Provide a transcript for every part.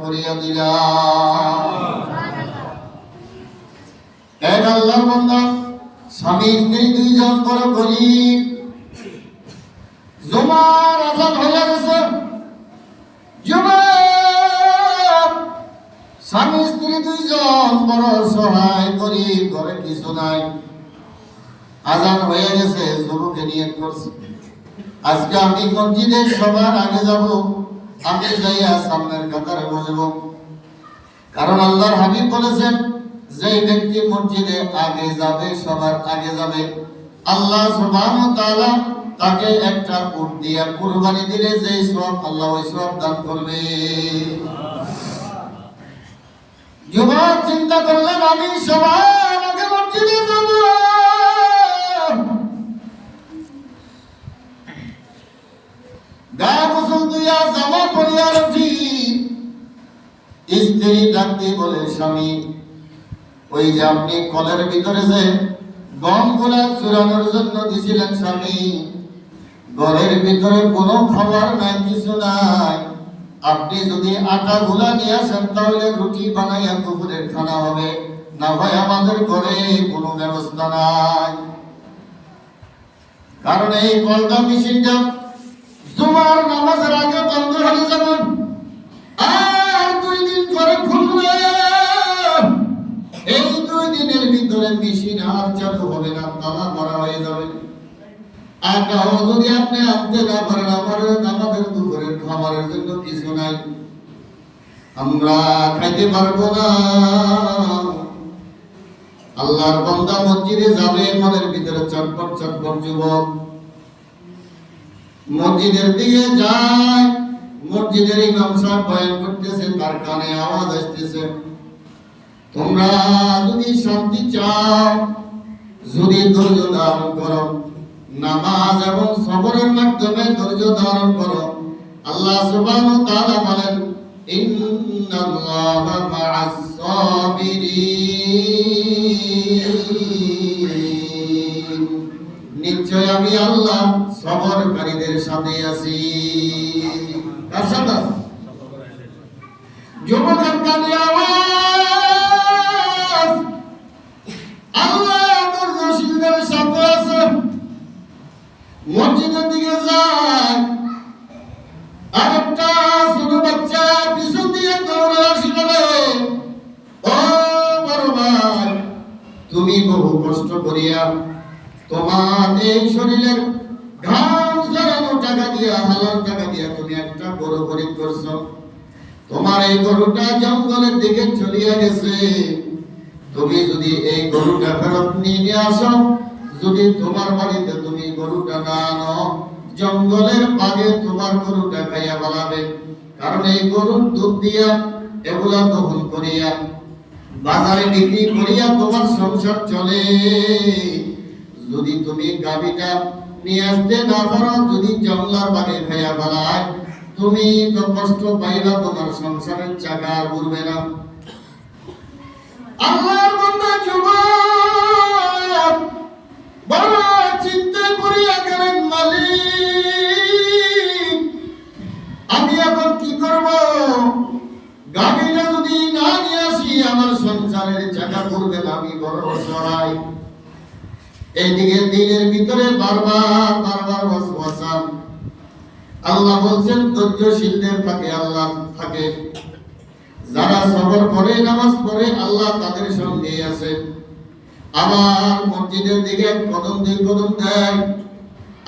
করিয়া দিলাম। এক আল্লাহর বান্দা, স্বামী স্ত্রী দুইজন বড় গরিব, জুমার আযান হয়ে গেছে। যুবক স্বামী স্ত্রী দুইজন বড় সহায় গরিব, ঘরে কিছু নাই। আযান হয়ে গেছে, যুবকে নিয়ত করছে, আজকে আমি মসজিদে সবার আগে যাব, আমি যাইয়া সামনের কাতারে বসব। কারণ আল্লাহর হাবিব বলেছেন, যে ব্যক্তি মসজিদে আগে যাবে, সবার আগে যাবে, আল্লাহ সুবহানাহু ওয়া তাআলা তাকে একটা উট দিয়া কুরবানি দিলে যে সওয়াব, আল্লাহ ওই সওয়াব দান করবে। যুবক চিন্তা করলেন, আমি সবার আগে মসজিদে যাব। গায়ে গোসল দিয়া জামা পরিয়া রছি। স্ত্রী ডাক দিয়ে বলে, স্বামী, ওই যে আপনি কলের ভিতরে যে গমগুলা চুরানোর জন্য দিছিলেন, স্বামী, ঘরের ভিতরে কোনো খাবার নাই, কিছু নাই। আপনি যদি আটা গুলা নিয়ে আসেন, তাহলে রুটি বানাইয়া দুপুরের খানা হবে, না হয় আমাদের ঘরে কোনো ব্যবস্থা নাই। কারণ এই কলটা মেশিনটা জুমার নামাজের আগে বন্ধ হয়ে যাবে, আর 2 দিন পরে খুলবে। এই 2 দিনের ভিতরে মেশিন আর চালু হবে না, তালা মারা হয়ে যাবে। আটাও যদি আপনি আনতে না পারেন, আমাদের দুপুরের খাবারের জন্য কিছু নাই, আমরা খাইতে পারবো না। আল্লাহর বান্দা মসজিদে যাবে, মনের ভিতরে চটপট চটপট। যুবক মসজিদের দিকে যায়, মসজিদের ইমাম সাহেব বয়ান করতেছে, তার কানে আওয়াজ আসতেছে, তোমরা যদি শান্তি চাও, যদি ধৈর্য ধারণ করো, নামাজ এবং সবরের মাধ্যমে ধৈর্য ধারণ করো, আল্লাহ সুবহানাহু ওয়া তাআলা বলেন, ইন্নাল্লাহা মা'আস সাবিরিন, নিশ্চয় আমি আল্লাহ সবরকারীদের সাথে আছি। কার সাথে? যুবকের কানে আওয়াজ, আল্লাহ ধৈর্যশীলদের সাথে আছে। মসজিদের দিকে যায়, আরেকটা ছোট বাচ্চা পিছন দিয়ে দৌড়ে আসি বলে, ও বড় ভাই, তুমি বহু কষ্ট করিয়া তোমার এই শরীরের ঘাম ঝরানো টাকা দিয়া, হালাল টাকা দিয়া তুমি একটা গরু খরিদ করছো। তোমার এই গরুটা জঙ্গলের দিকে চলিয়া গেছে। তুমি যদি এই গরুটা ফেরত নিয়ে আসো, যদি তোমার বাড়িতে তুমি গরুটা না আনো, জঙ্গলের বাঘে তোমার গরুটা খাইয়া ফেলাবে। কারণ এই গরুর দুধ দিয়া, এগুলা দহন করিয়া বাজারে বিক্রি করিয়া তোমার সংসার চলে। যদি তুমি গাভীটা নিয়ে আসতে না পারো, যদি জঙ্গলার বাঘে খাইয়া ফেলায়, তুমি তো কষ্ট পাইবা, তোমার সংসারের চাকা আর ঘুরবে না। আল্লাহর বান্দা যুবক বড় চিন্তায় পড়িয়া গেলেন, মালিক, আমি এখন কি করব? গাভীটা যদি না নিয়ে আসি, আমার সংসারের চাকা ঘুরবে না, আমি বড় অসহায়। এইদিকে দিনের ভিতরে বারবার ওয়াসওয়াসা। আল্লাহ বলছেন, ধৈর্যশীলদের পাকে আল্লাহ থাকে, যারা সবর করে, নামাজ পড়ে, আল্লাহ তাদের সঙ্গে আছে। আবার মসজিদের দিকে কদম দেয়,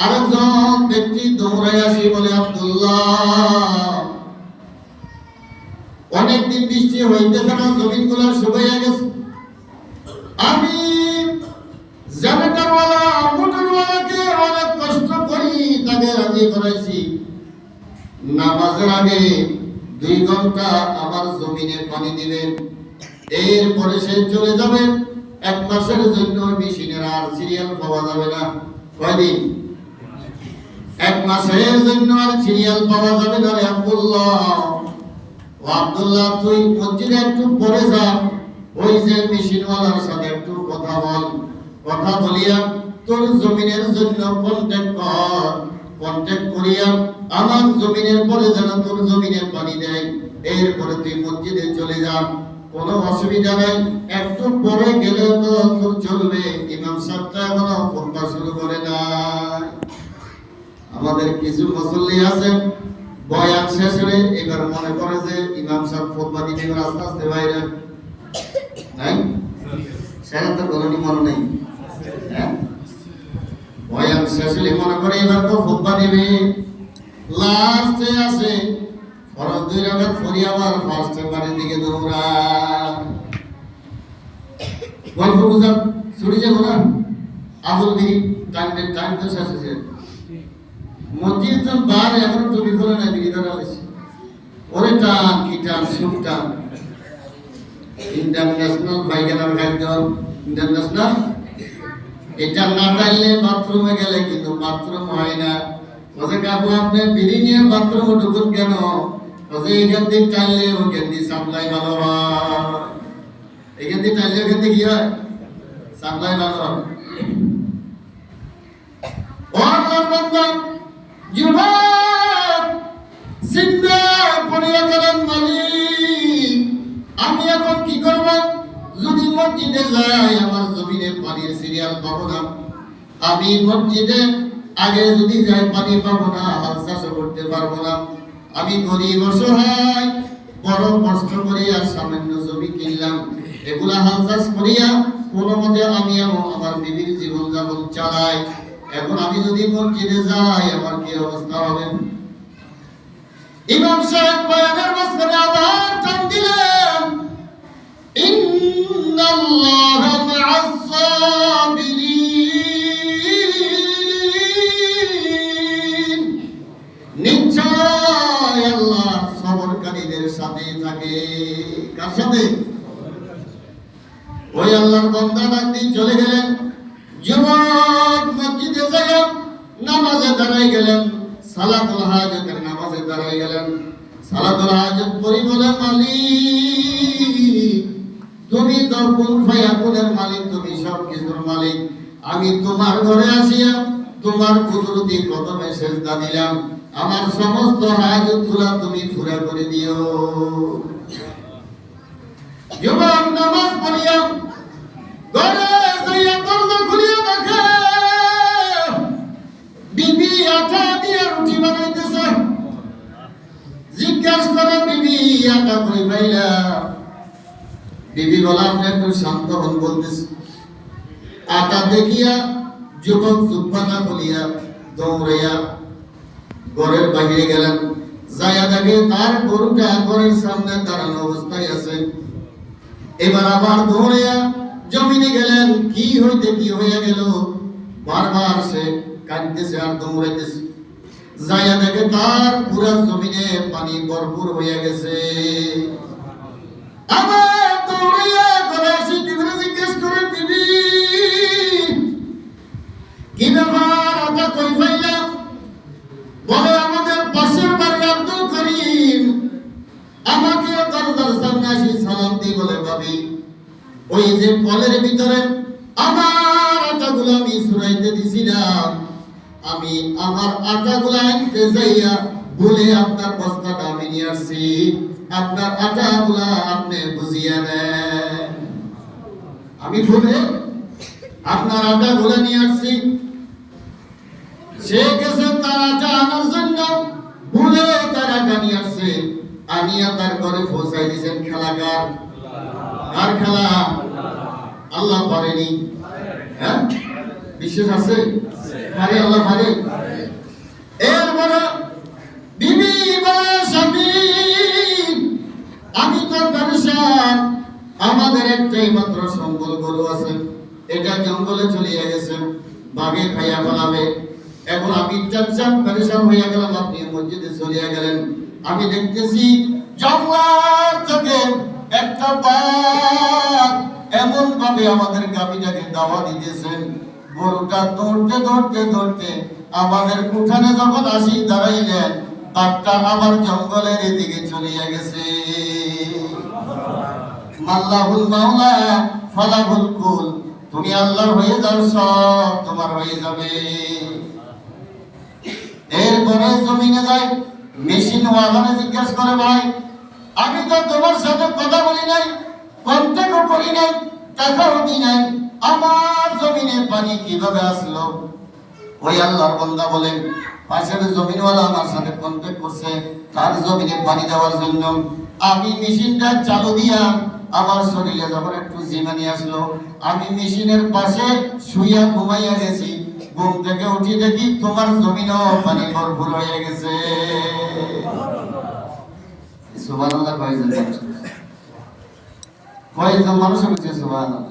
আরেকজন ব্যক্তি দৌড়ায় আসি বলে, আব্দুল্লাহ, অনেকদিন বৃষ্টি হইতেছে না, জমিন গুলা শুকাইয়া গেছে, আমি জেনারেটরওয়ালা মোটরওয়ালাকে অনেক কষ্ট করি, তাকে রাজি করাইছি, নামাজের আগে 2 ঘন্টা আমার জমিনে পানি দিবেন, এরপরে সে চলে যাবে। 1 মাসের জন্য মেশিনের আর সিরিয়াল পাওয়া যাবে না। কয়দিন? 1 মাসের জন্য আর সিরিয়াল পাওয়া যাবে না। আব্দুল্লাহ, তুই মসজিদে একটু পরে যা, ওই যে মেশিনওয়ালার সাথে একটু কথা বল, কথা বলিয়া তোর জমিনের জন্য কন্ট্যাক্ট করিয়া আমার জমিনের পরে যেন তোর জমিনে পানি দেয়, এরপরে তুই মসজিদে চলে যা, কোনো অসুবিধা নাই, একটু পরে গেলে তো তোর চলবে। ইমাম সাহেবটা এখনো খুতবা শুরু করে নাই। আমাদের কিছু মুসল্লি আছে বয়ান শেষ হয়ে এবার মনে করে যে ইমাম সাহেব খুতবা দিতে এবার আস্তে আস্তে বাইরে নাই, সেটা তো কোনো মনে নেই। হ্যাঁ, বয়ান শেষ হলে মনে করে এবার তো খুতবা দিবে, লাস্টে আসে ফরজ 2 রাকাত পড়ি আবার ফার্স্টে বাড়ির দিকে দৌড়া। গল্প গুজব ছুটি যাবো না, আবুল বিরি টাইম তো শেষ হয়েছে। মসজিদ তো বার এখন টুপি খোলে না, বিড়ি ধরা হয়েছে। ওরে টান কি টান, সুখ টান। ইন্টারন্যাশনাল পায়খানার খাদ্য, ইন্টারন্যাশনাল এটা না টাইলে বাথরুমে গেলে কিন্তু বাথরুম হয় না। ওদের কাকু আপনি বিড়ি নিয়ে বাথরুমে ঢুকুন কেন? ওদের এখান থেকে টাইলে ওখান দিয়ে সাপ্লাই ভালো হয়, এখান থেকে টাইলে ওখান থেকে কি হয়, সাপ্লাই ভালো হয়। আমি এখন কি করব? যদি মসজিদে যাই আমার জমিনে পানির সিরিয়াল পাবো না। আমি মসজিদে আগে যদি যাই পানি পাবো না, হাল চাষ করতে পারবো না। আমি গরিব অসহায়, বড় কষ্ট করিয়া সামান্য জমি কিনলাম, এগুলা হাল চাষ করিয়া কোনো মতে আমি আমার বিবির জীবন যাপন চালাই। এখন আমি যদি মসজিদে যাই আমার কি অবস্থা হবে? ইমাম সাহেব বয়ানের মাঝখানে আবার টান দিলেন, ইন্নাল্লাহা মা'আস সাবিরিন, নিশ্চয় আল্লাহ সবরকারীদের সাথে থাকে। কার সাথে? ওই আল্লাহর বান্দা ডাক দিয়ে চলে গেলেন। যুবক মসজিদে যায় নামাজে দাঁড়াই গেলেন, সালাতুল হাজাতের নামাজে দাঁড়াই গেলেন। সালাতুল হাজাত পড়ি বলে, মালিক তুমি তো কুন ফায়াকুনের মালিক, তুমি সব কিছুর মালিক। আমি তোমার ঘরে আসিয়া তোমার কুদরতি কদমে সেজদা দিলাম, আমার সমস্ত হাজতগুলা তুমি পুরা করে দিও। যুবক নামাজ পড়িয়া ঘরে যাইয়া দরজা খুলিয়া দেখে বিবি আটা দিয়ে রুটি বানাইতেছে। জিজ্ঞাসা করে, বিবি আটা কই পাইলা? বিবি বলা, আপনি একটু শান্ত হন বলতেছে। আটা দেখিয়া যুবক জুব্বানা বলিয়া দৌড়াইয়া ঘরের বাহিরে গেলেন। যাইয়া দেখে তার গরুটা ঘরের সামনে দাঁড়ানো অবস্থায় আছে। এবার আবার দৌড়াইয়া জমিনে গেলেন, কি হইতে কি হইয়া গেল, বারবার সে কাঁদতেছে আর দৌড়াইতেছে। যাইয়া দেখে তার পুরা জমিনে পানি ভরপুর হইয়া গেছে। আবার দৌড়াইয়া ঘরে আসি টিভিতে জিজ্ঞেস করে, টিভি কি ব্যাপার, আটা কই পাইলা? বলে, আমাদের পাশের বাড়ির আব্দুল করিম আমাকে দরজার সামনে আসি সালাম দিয়ে বলে, ভাবি ওই যে কলের ভিতরে আমার আটাগুলো আমি ছড়াইতে দিছিলাম, আমি আমার আটাগুলো আনতে যাইয়া বলে আপনার বস্তাটা আমি নিয়ে আসছি, আপনার আটাগুলা আপনি বুঝিয়ে নেন। আমি বলে আপনার আটাগুলা নিয়ে আসছি। সে গেছে তার আটা আনার জন্য, ভুলে তার আটা নিয়ে আসছে, আনিয়া তার ঘরে পৌঁছাই দিয়েছেন। খেলাকার আর খেলা আল্লাহ পারেনি। হ্যাঁ, বিশ্বাস আছে? পারে, আল্লাহ পারে। এরপরে বিবি বলে, স্বামী আমি তো পেরেশান, আমাদের একটাই মাত্র সম্বল গরু আছে, এটা জঙ্গলে চলিয়ে গেছে, বাঘে খাইয়া ফেলাবে। এখন আমি টেনশন পেরেশান হইয়া গেলাম, আপনি মসজিদে চলিয়া গেলেন। আমি দেখতেছি জঙ্গল থেকে একটা বাঘ এমন ভাবে আমাদের গাভীটাকে দাওয়া দিতেছেন, গরুটা দৌড়তে দৌড়তে দৌড়তে আমাদের উঠানে যখন আসি দাঁড়াইলেন, বাঘটা আবার জঙ্গলের দিকে চলিয়া গেছে। আল্লাহুল মাওলা ফালাহুল কুল, তুমি আল্লাহর হয়ে যাও, সব তোমার হয়ে যাবে। এরপরে জমিনে যায়, মেশিন ওয়ালারে জিজ্ঞাসা করে, ভাই আমি তো তোমার সাথে কথা বলি নাই, কন্ট্যাক্টও করি নাই, টাকাও দিই নাই, আমার জমিনে পানি কিভাবে আসলো? ওই আল্লাহর বান্দা বলেন, পাশের জমিনওয়ালা আমার সাথে কন্ট্যাক্ট করছে তার জমিনে পানি দেওয়ার জন্য। আমি মেশিনটা চালু দিয়া আমার শরীরে যখন একটু জিমানি আসলো, আমি মেশিনের পাশে শুইয়া ঘুমাইয়া গেছি। ঘুম থেকে উঠি দেখি তোমার জমিনও পানি ভরপুর হয়ে গেছে। সুবহানাল্লাহ, কয়জন মানুষ হচ্ছে? সুবহানাল্লাহ।